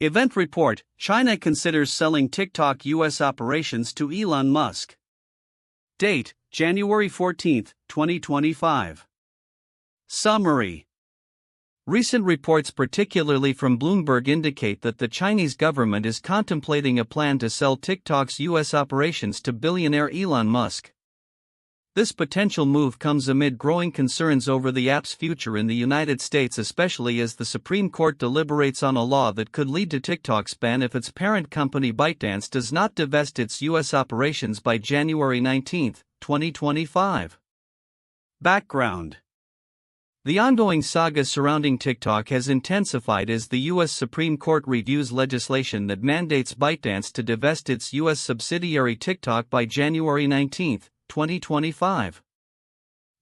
Event report: China considers selling TikTok US operations to Elon Musk. Date: January 14, 2025. Summary: recent reports, particularly from Bloomberg, indicate that the Chinese government is contemplating a plan to sell TikTok's US operations to billionaire Elon Musk. This potential move comes amid growing concerns over the app's future in the United States, especially as the Supreme Court deliberates on a law that could lead to TikTok's ban if its parent company ByteDance does not divest its U.S. operations by January 19, 2025. Background: the ongoing saga surrounding TikTok has intensified as the U.S. Supreme Court reviews legislation that mandates ByteDance to divest its U.S. subsidiary TikTok by January 19, 2025.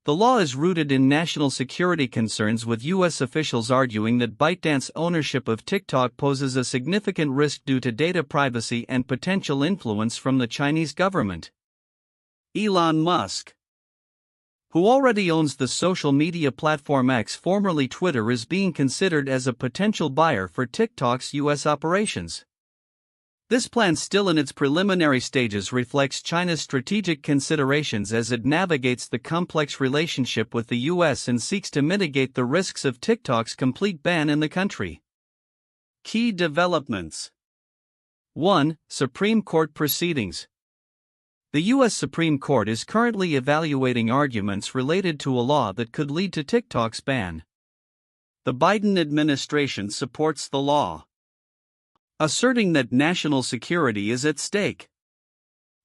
The law is rooted in national security concerns, with U.S. officials arguing that ByteDance ownership of TikTok poses a significant risk due to data privacy and potential influence from the Chinese government. Elon Musk, who already owns the social media platform X, formerly Twitter, is being considered as a potential buyer for TikTok's U.S. operations. This plan, still in its preliminary stages, reflects China's strategic considerations as it navigates the complex relationship with the U.S. and seeks to mitigate the risks of TikTok's complete ban in the country. Key developments: 1. Supreme Court proceedings. The U.S. Supreme Court is currently evaluating arguments related to a law that could lead to TikTok's ban. The Biden administration supports the law, asserting that national security is at stake.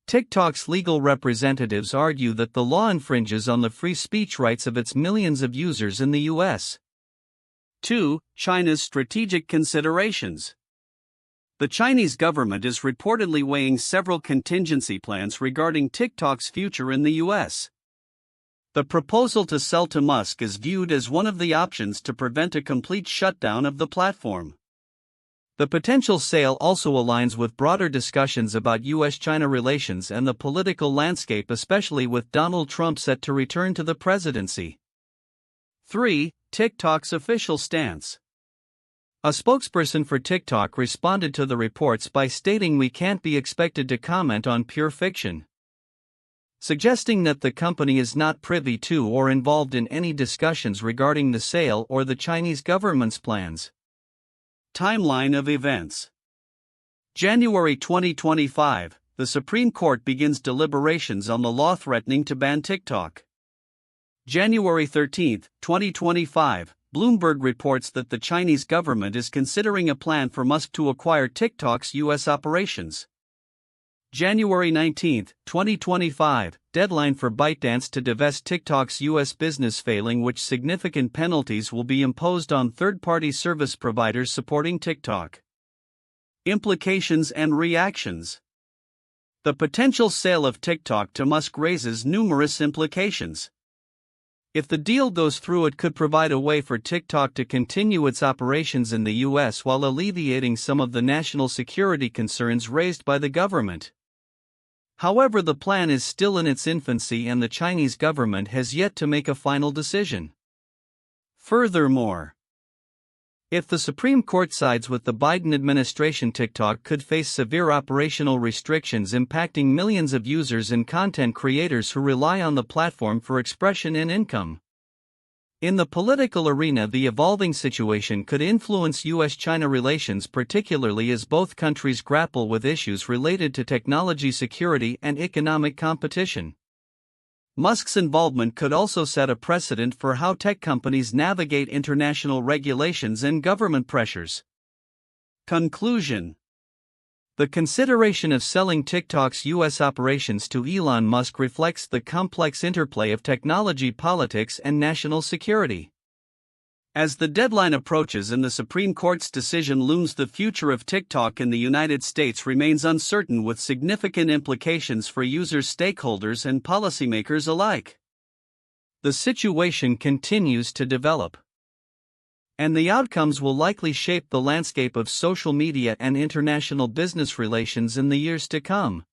TikTok's legal representatives argue that the law infringes on the free speech rights of its millions of users in the U.S. 2. China's strategic considerations. The Chinese government is reportedly weighing several contingency plans regarding TikTok's future in the U.S. The proposal to sell to Musk is viewed as one of the options to prevent a complete shutdown of the platform. The potential sale also aligns with broader discussions about U.S.-China relations and the political landscape, especially with Donald Trump set to return to the presidency. 3. TikTok's official stance. A spokesperson for TikTok responded to the reports by stating, "We can't be expected to comment on pure fiction," suggesting that the company is not privy to or involved in any discussions regarding the sale or the Chinese government's plans. Timeline of events: January 2025, the Supreme Court begins deliberations on the law threatening to ban TikTok. January 13, 2025, Bloomberg reports that the Chinese government is considering a plan for Musk to acquire TikTok's U.S. operations. January 19, 2025, deadline for ByteDance to divest TikTok's U.S. business, failing which significant penalties will be imposed on third-party service providers supporting TikTok. Implications and reactions. The potential sale of TikTok to Musk raises numerous implications. If the deal goes through, it could provide a way for TikTok to continue its operations in the U.S. while alleviating some of the national security concerns raised by the government. However, the plan is still in its infancy and the Chinese government has yet to make a final decision. Furthermore, if the Supreme Court sides with the Biden administration, TikTok could face severe operational restrictions impacting millions of users and content creators who rely on the platform for expression and income. In the political arena, the evolving situation could influence U.S.-China relations, particularly as both countries grapple with issues related to technology security and economic competition. Musk's involvement could also set a precedent for how tech companies navigate international regulations and government pressures. Conclusion: the consideration of selling TikTok's U.S. operations to Elon Musk reflects the complex interplay of technology, politics, and national security. As the deadline approaches and the Supreme Court's decision looms, the future of TikTok in the United States remains uncertain, with significant implications for users, stakeholders, and policymakers alike. The situation continues to develop, and the outcomes will likely shape the landscape of social media and international business relations in the years to come.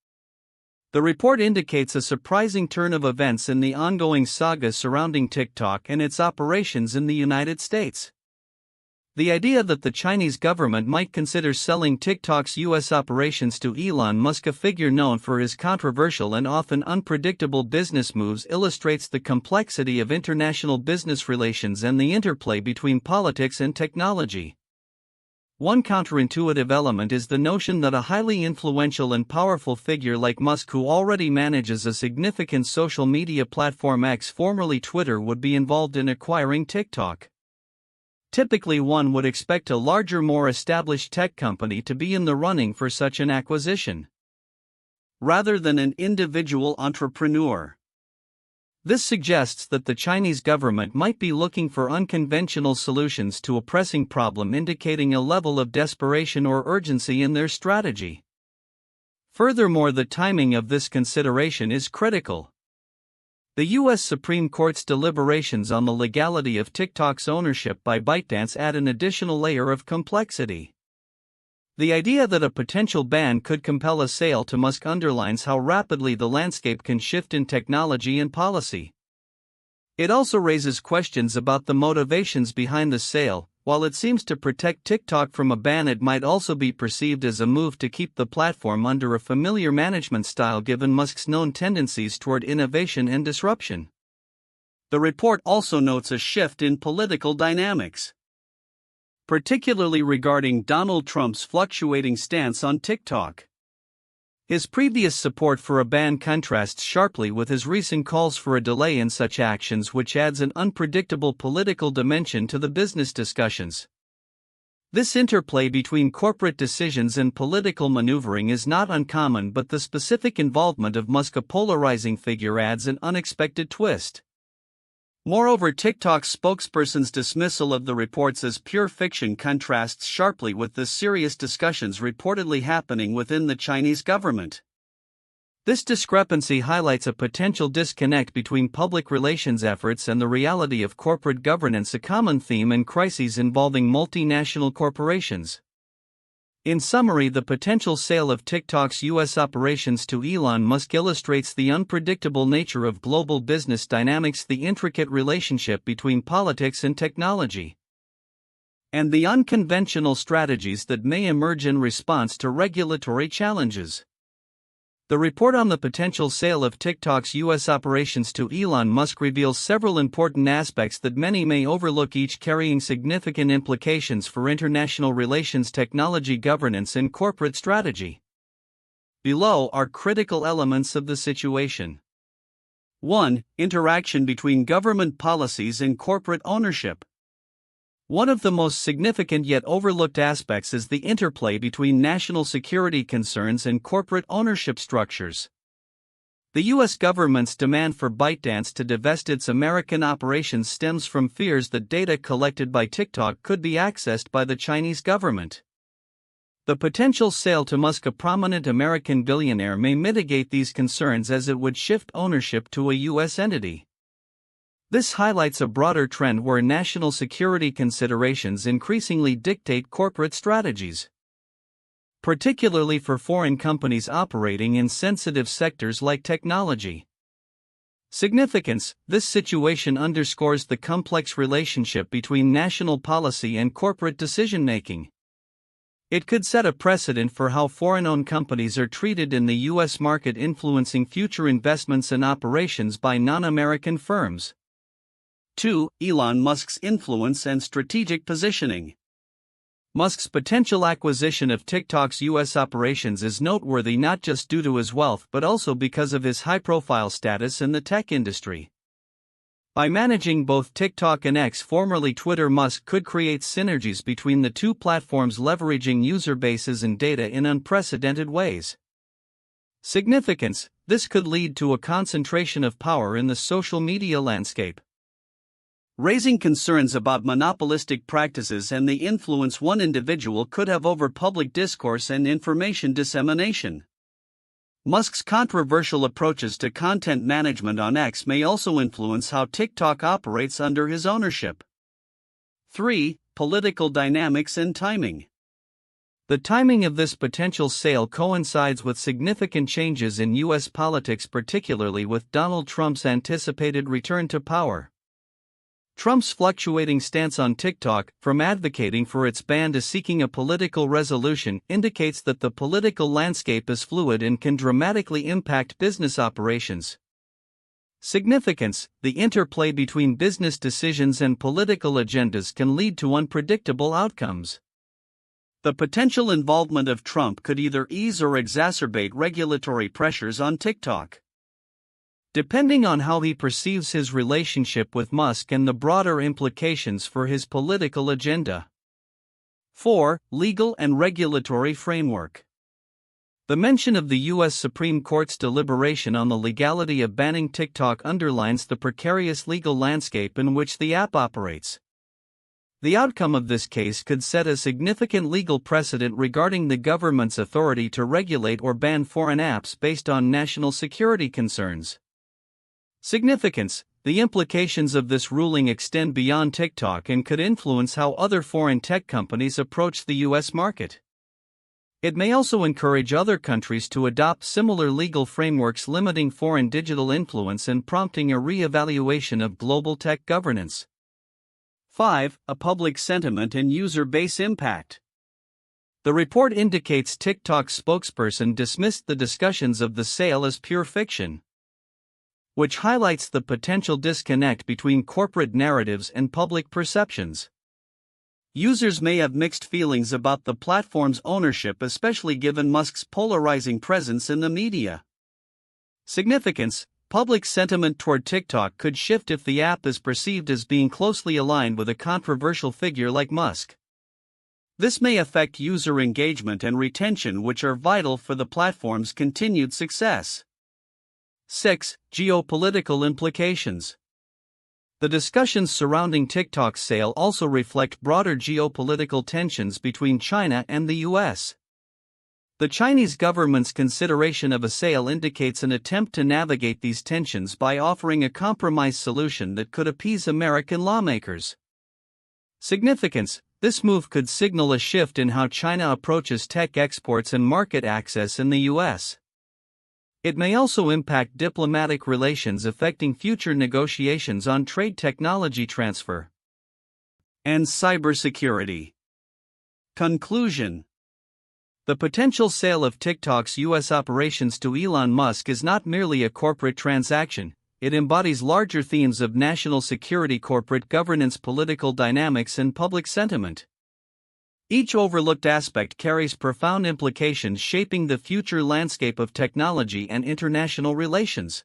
The report indicates a surprising turn of events in the ongoing saga surrounding TikTok and its operations in the United States. The idea that the Chinese government might consider selling TikTok's U.S. operations to Elon Musk, a figure known for his controversial and often unpredictable business moves, illustrates the complexity of international business relations and the interplay between politics and technology. One counterintuitive element is the notion that a highly influential and powerful figure like Musk, who already manages a significant social media platform X, formerly Twitter, would be involved in acquiring TikTok. Typically, one would expect a larger, more established tech company to be in the running for such an acquisition, rather than an individual entrepreneur. This suggests that the Chinese government might be looking for unconventional solutions to a pressing problem, indicating a level of desperation or urgency in their strategy. Furthermore, the timing of this consideration is critical. The U.S. Supreme Court's deliberations on the legality of TikTok's ownership by ByteDance add an additional layer of complexity. The idea that a potential ban could compel a sale to Musk underlines how rapidly the landscape can shift in technology and policy. It also raises questions about the motivations behind the sale. While it seems to protect TikTok from a ban, it might also be perceived as a move to keep the platform under a familiar management style, given Musk's known tendencies toward innovation and disruption. The report also notes a shift in political dynamics, particularly regarding Donald Trump's fluctuating stance on TikTok. His previous support for a ban contrasts sharply with his recent calls for a delay in such actions, which adds an unpredictable political dimension to the business discussions. This interplay between corporate decisions and political maneuvering is not uncommon, but the specific involvement of Musk, a polarizing figure, adds an unexpected twist. Moreover, TikTok's spokesperson's dismissal of the reports as pure fiction contrasts sharply with the serious discussions reportedly happening within the Chinese government. This discrepancy highlights a potential disconnect between public relations efforts and the reality of corporate governance, a common theme in crises involving multinational corporations. In summary, the potential sale of TikTok's U.S. operations to Elon Musk illustrates the unpredictable nature of global business dynamics, the intricate relationship between politics and technology, and the unconventional strategies that may emerge in response to regulatory challenges. The report on the potential sale of TikTok's U.S. operations to Elon Musk reveals several important aspects that many may overlook, each carrying significant implications for international relations, technology governance, and corporate strategy. Below are critical elements of the situation. 1. Interaction between government policies and corporate ownership. One of the most significant yet overlooked aspects is the interplay between national security concerns and corporate ownership structures. The U.S. government's demand for ByteDance to divest its American operations stems from fears that data collected by TikTok could be accessed by the Chinese government. The potential sale to Musk, a prominent American billionaire, may mitigate these concerns, as it would shift ownership to a U.S. entity. This highlights a broader trend where national security considerations increasingly dictate corporate strategies, particularly for foreign companies operating in sensitive sectors like technology. Significance: this situation underscores the complex relationship between national policy and corporate decision-making. It could set a precedent for how foreign-owned companies are treated in the U.S. market, influencing future investments and operations by non-American firms. 2. Elon Musk's influence and strategic positioning. Musk's potential acquisition of TikTok's U.S. operations is noteworthy not just due to his wealth but also because of his high-profile status in the tech industry. By managing both TikTok and X, formerly Twitter, Musk could create synergies between the two platforms, leveraging user bases and data in unprecedented ways. Significance: this could lead to a concentration of power in the social media landscape, raising concerns about monopolistic practices and the influence one individual could have over public discourse and information dissemination. Musk's controversial approaches to content management on X may also influence how TikTok operates under his ownership. 3. Political dynamics and timing. The timing of this potential sale coincides with significant changes in U.S. politics, particularly with Donald Trump's anticipated return to power. Trump's fluctuating stance on TikTok, from advocating for its ban to seeking a political resolution, indicates that the political landscape is fluid and can dramatically impact business operations. Significance: the interplay between business decisions and political agendas can lead to unpredictable outcomes. The potential involvement of Trump could either ease or exacerbate regulatory pressures on TikTok, depending on how he perceives his relationship with Musk and the broader implications for his political agenda. 4. Legal and regulatory framework. The mention of the U.S. Supreme Court's deliberation on the legality of banning TikTok underlines the precarious legal landscape in which the app operates. The outcome of this case could set a significant legal precedent regarding the government's authority to regulate or ban foreign apps based on national security concerns. Significance: the implications of this ruling extend beyond TikTok and could influence how other foreign tech companies approach the U.S. market. It may also encourage other countries to adopt similar legal frameworks limiting foreign digital influence and prompting a re-evaluation of global tech governance. 5. A public sentiment and user base impact. The report indicates TikTok's spokesperson dismissed the discussions of the sale as pure fiction, which highlights the potential disconnect between corporate narratives and public perceptions. Users may have mixed feelings about the platform's ownership, especially given Musk's polarizing presence in the media. Significance: public sentiment toward TikTok could shift if the app is perceived as being closely aligned with a controversial figure like Musk. This may affect user engagement and retention, which are vital for the platform's continued success. 6. Geopolitical implications. The discussions surrounding TikTok's sale also reflect broader geopolitical tensions between China and the U.S. The Chinese government's consideration of a sale indicates an attempt to navigate these tensions by offering a compromise solution that could appease American lawmakers. Significance: this move could signal a shift in how China approaches tech exports and market access in the U.S. It may also impact diplomatic relations, affecting future negotiations on trade technology transfer and cybersecurity. Conclusion: the potential sale of TikTok's U.S. operations to Elon Musk is not merely a corporate transaction, it embodies larger themes of national security, corporate governance, political dynamics, and public sentiment. Each overlooked aspect carries profound implications shaping the future landscape of technology and international relations.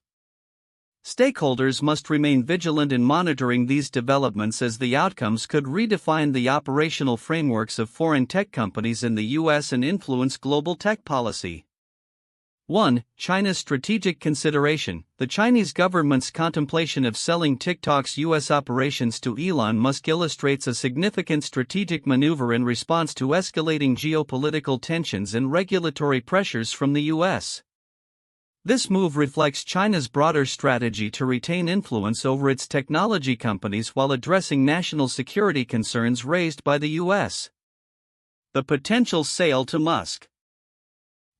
Stakeholders must remain vigilant in monitoring these developments, as the outcomes could redefine the operational frameworks of foreign tech companies in the U.S. and influence global tech policy. 1. China's strategic consideration. The Chinese government's contemplation of selling TikTok's U.S. operations to Elon Musk illustrates a significant strategic maneuver in response to escalating geopolitical tensions and regulatory pressures from the U.S. This move reflects China's broader strategy to retain influence over its technology companies while addressing national security concerns raised by the U.S. The potential sale to Musk,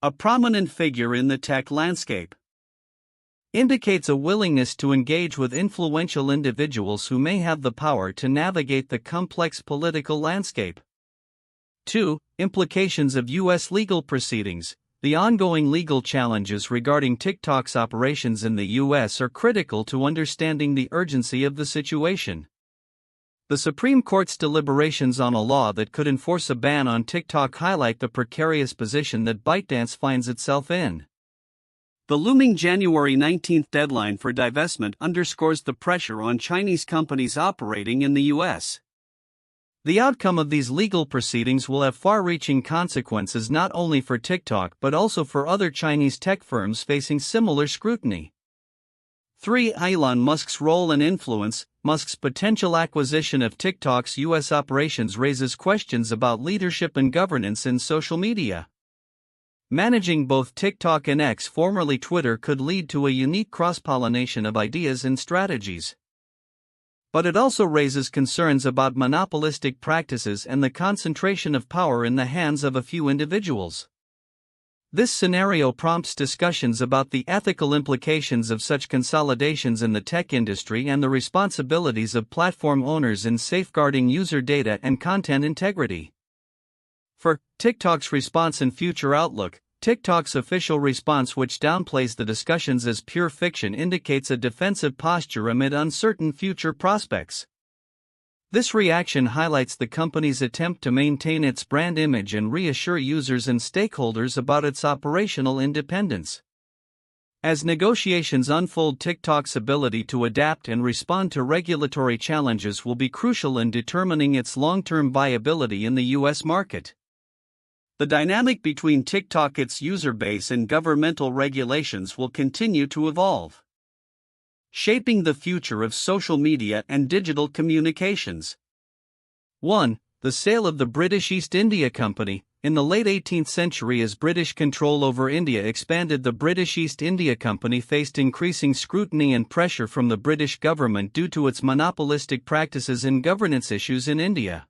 a prominent figure in the tech landscape, indicates a willingness to engage with influential individuals who may have the power to navigate the complex political landscape. 2. Implications of U.S. legal proceedings. The ongoing legal challenges regarding TikTok's operations in the U.S. are critical to understanding the urgency of the situation. The Supreme Court's deliberations on a law that could enforce a ban on TikTok highlight the precarious position that ByteDance finds itself in. The looming January 19 deadline for divestment underscores the pressure on Chinese companies operating in the U.S. The outcome of these legal proceedings will have far-reaching consequences not only for TikTok but also for other Chinese tech firms facing similar scrutiny. 3. Elon Musk's role and influence. Musk's potential acquisition of TikTok's U.S. operations raises questions about leadership and governance in social media. Managing both TikTok and X, formerly Twitter, could lead to a unique cross-pollination of ideas and strategies. But it also raises concerns about monopolistic practices and the concentration of power in the hands of a few individuals. This scenario prompts discussions about the ethical implications of such consolidations in the tech industry and the responsibilities of platform owners in safeguarding user data and content integrity. For TikTok's response and future outlook, TikTok's official response, which downplays the discussions as pure fiction, indicates a defensive posture amid uncertain future prospects. This reaction highlights the company's attempt to maintain its brand image and reassure users and stakeholders about its operational independence. As negotiations unfold, TikTok's ability to adapt and respond to regulatory challenges will be crucial in determining its long-term viability in the U.S. market. The dynamic between TikTok, its user base, and governmental regulations will continue to evolve, shaping the future of social media and digital communications. 1. The sale of the British East India Company. In the late 18th century, as British control over India expanded, the British East India Company faced increasing scrutiny and pressure from the British government due to its monopolistic practices in governance issues in India.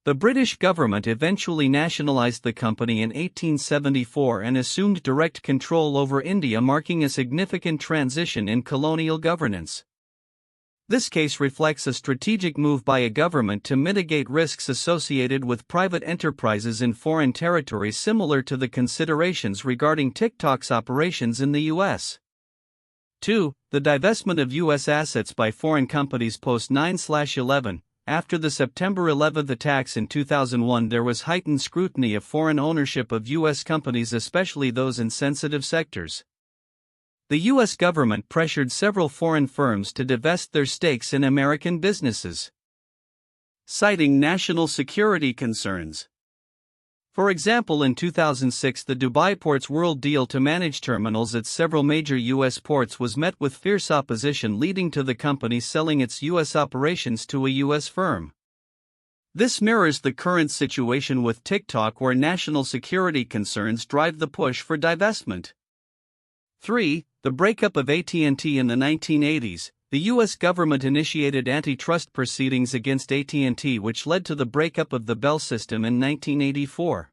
The British government eventually nationalised the company in 1874 and assumed direct control over India, marking a significant transition in colonial governance. This case reflects a strategic move by a government to mitigate risks associated with private enterprises in foreign territories, similar to the considerations regarding TikTok's operations in the U.S. 2. The divestment of U.S. assets by foreign companies post 9/11. After the September 11 attacks in 2001, there was heightened scrutiny of foreign ownership of U.S. companies, especially those in sensitive sectors. The U.S. government pressured several foreign firms to divest their stakes in American businesses, citing national security concerns. For example, in 2006, the Dubai Ports World deal to manage terminals at several major U.S. ports was met with fierce opposition, leading to the company selling its U.S. operations to a U.S. firm. This mirrors the current situation with TikTok, where national security concerns drive the push for divestment. 3. The breakup of AT&T. In the 1980s, the U.S. government initiated antitrust proceedings against AT&T, which led to the breakup of the Bell system in 1984.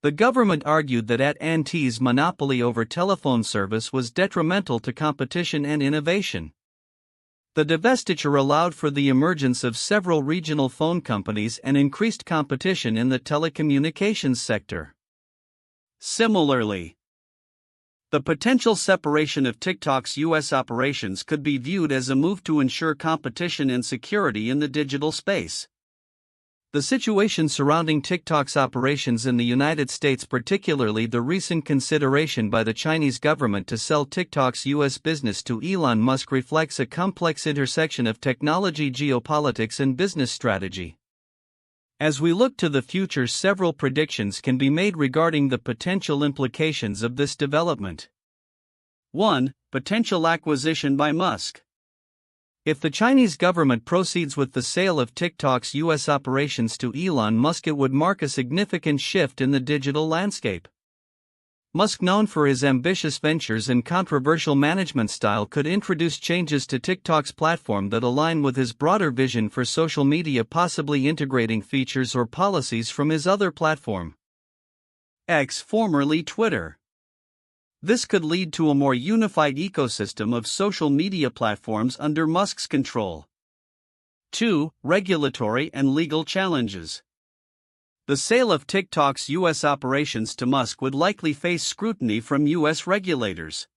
The government argued that AT&T's monopoly over telephone service was detrimental to competition and innovation. The divestiture allowed for the emergence of several regional phone companies and increased competition in the telecommunications sector. Similarly, the potential separation of TikTok's U.S. operations could be viewed as a move to ensure competition and security in the digital space. The situation surrounding TikTok's operations in the United States, particularly the recent consideration by the Chinese government to sell TikTok's U.S. business to Elon Musk, reflects a complex intersection of technology, geopolitics, and business strategy. As we look to the future, several predictions can be made regarding the potential implications of this development. 1. Potential acquisition by Musk. If the Chinese government proceeds with the sale of TikTok's U.S. operations to Elon Musk, it would mark a significant shift in the digital landscape. Musk, known for his ambitious ventures and controversial management style, could introduce changes to TikTok's platform that align with his broader vision for social media, possibly integrating features or policies from his other platform, X, formerly Twitter. This could lead to a more unified ecosystem of social media platforms under Musk's control. 2. Regulatory and legal challenges. The sale of TikTok's U.S. operations to Musk would likely face scrutiny from U.S. regulators.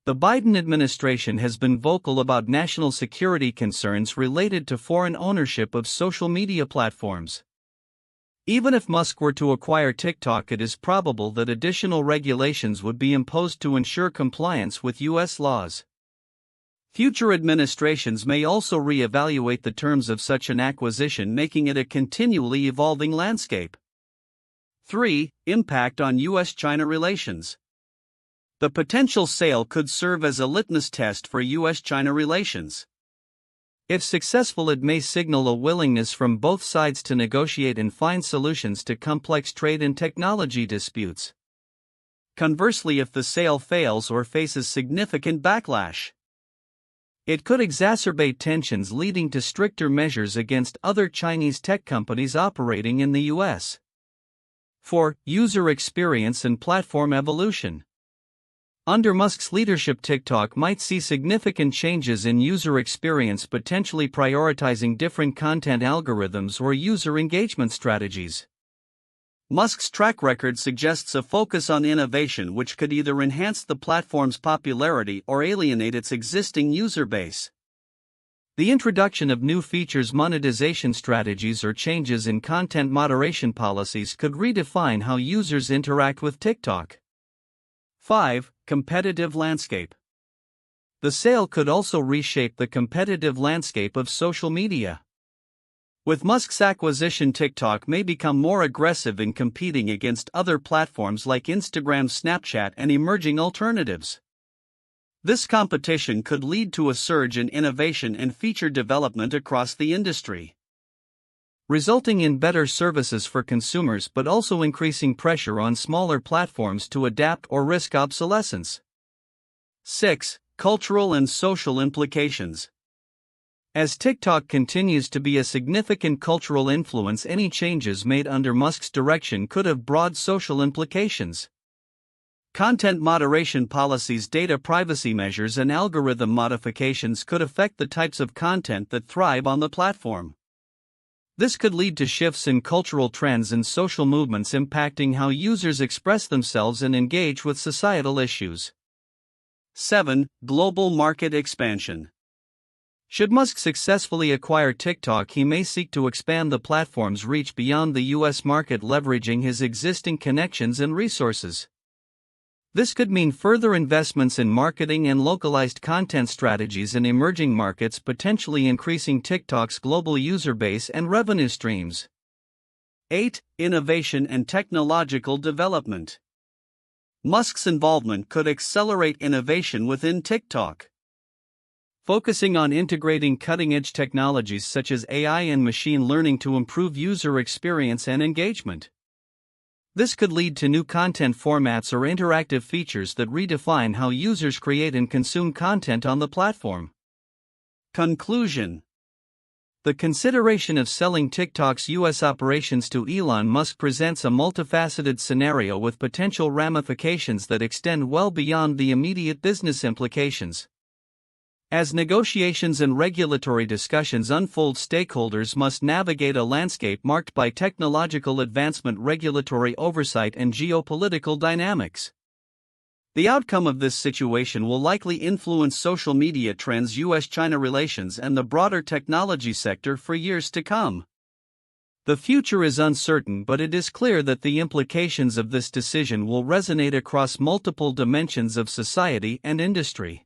The Biden administration has been vocal about national security concerns related to foreign ownership of social media platforms. Even if Musk were to acquire TikTok, it is probable that additional regulations would be imposed to ensure compliance with U.S. laws. Future administrations may also re-evaluate the terms of such an acquisition, making it a continually evolving landscape. 3. Impact on U.S.-China relations. The potential sale could serve as a litmus test for U.S.-China relations. If successful, it may signal a willingness from both sides to negotiate and find solutions to complex trade and technology disputes. Conversely, if the sale fails or faces significant backlash, it could exacerbate tensions, leading to stricter measures against other Chinese tech companies operating in the U.S. 4. User experience and platform evolution. Under Musk's leadership, TikTok might see significant changes in user experience, potentially prioritizing different content algorithms or user engagement strategies. Musk's track record suggests a focus on innovation which could either enhance the platform's popularity or alienate its existing user base. The introduction of new features, monetization strategies, or changes in content moderation policies could redefine how users interact with TikTok. 5. Competitive landscape. The sale could also reshape the competitive landscape of social media. With Musk's acquisition, TikTok may become more aggressive in competing against other platforms like Instagram, Snapchat, and emerging alternatives. This competition could lead to a surge in innovation and feature development across the industry, resulting in better services for consumers but also increasing pressure on smaller platforms to adapt or risk obsolescence. 6. Cultural and social implications. As TikTok continues to be a significant cultural influence, any changes made under Musk's direction could have broad social implications. Content moderation policies, data privacy measures, and algorithm modifications could affect the types of content that thrive on the platform. This could lead to shifts in cultural trends and social movements, impacting how users express themselves and engage with societal issues. 7. Global market expansion. Should Musk successfully acquire TikTok, he may seek to expand the platform's reach beyond the US market, leveraging his existing connections and resources. This could mean further investments in marketing and localized content strategies in emerging markets, potentially increasing TikTok's global user base and revenue streams. 8. Innovation and technological development. Musk's involvement could accelerate innovation within TikTok, focusing on integrating cutting-edge technologies such as AI and machine learning to improve user experience and engagement. This could lead to new content formats or interactive features that redefine how users create and consume content on the platform. Conclusion. The consideration of selling TikTok's US operations to Elon Musk presents a multifaceted scenario with potential ramifications that extend well beyond the immediate business implications. As negotiations and regulatory discussions unfold, stakeholders must navigate a landscape marked by technological advancement, regulatory oversight, and geopolitical dynamics. The outcome of this situation will likely influence social media trends, US-China relations, and the broader technology sector for years to come. The future is uncertain, but it is clear that the implications of this decision will resonate across multiple dimensions of society and industry.